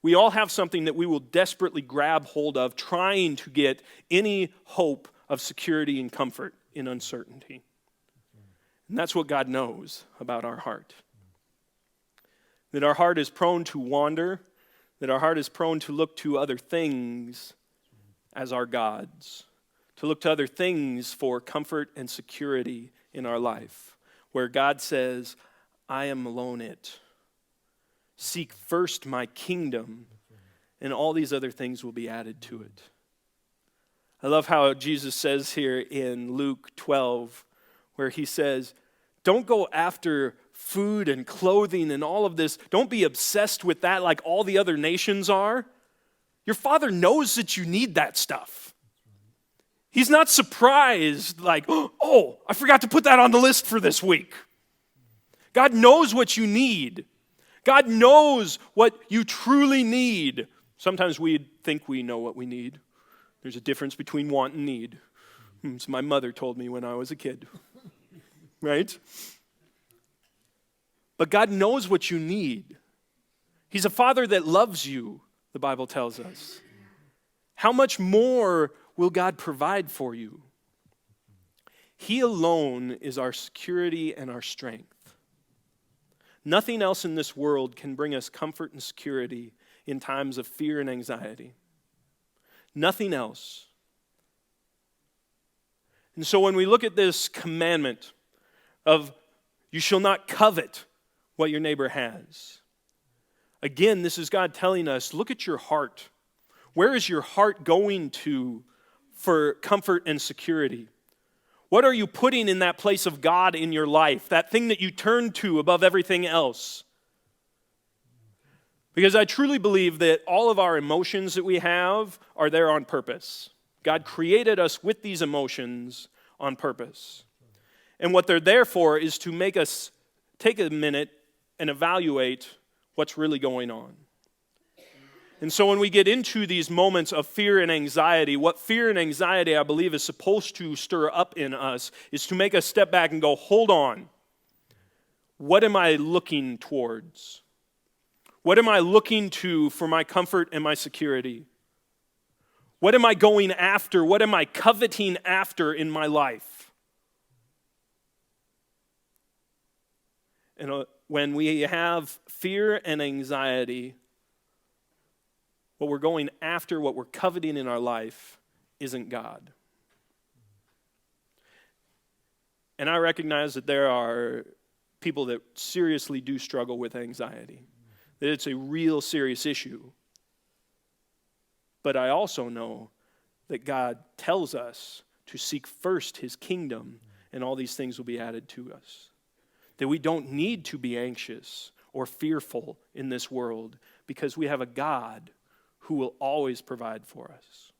We all have something that we will desperately grab hold of, trying to get any hope of security and comfort in uncertainty. And that's what God knows about our heart. That our heart is prone to wander, that our heart is prone to look to other things as our gods, to look to other things for comfort and security in our life, where God says, I am alone it. Seek first my kingdom, and all these other things will be added to it. I love how Jesus says here in Luke 12, where he says, don't go after food and clothing and all of this. Don't be obsessed with that like all the other nations are. Your Father knows that you need that stuff. He's not surprised like, oh, I forgot to put that on the list for this week. God knows what you need. God knows what you truly need. Sometimes we think we know what we need. There's a difference between want and need. So my mother told me when I was a kid. Right? But God knows what you need. He's a Father that loves you, the Bible tells us. How much more will God provide for you? He alone is our security and our strength. Nothing else in this world can bring us comfort and security in times of fear and anxiety. Nothing else. And so when we look at this commandment of you shall not covet what your neighbor has, again, this is God telling us, look at your heart. Where is your heart going to for comfort and security? What are you putting in that place of God in your life? That thing that you turn to above everything else? Because I truly believe that all of our emotions that we have are there on purpose. God created us with these emotions on purpose. And what they're there for is to make us take a minute and evaluate what's really going on. And so when we get into these moments of fear and anxiety, what fear and anxiety, I believe, is supposed to stir up in us is to make us step back and go, hold on. What am I looking towards? What am I looking to for my comfort and my security? What am I going after? What am I coveting after in my life? And when we have fear and anxiety, what we're going after, what we're coveting in our life, isn't God. And I recognize that there are people that seriously do struggle with anxiety, that it's a real serious issue. But I also know that God tells us to seek first His kingdom, and all these things will be added to us. That we don't need to be anxious or fearful in this world because we have a God who will always provide for us.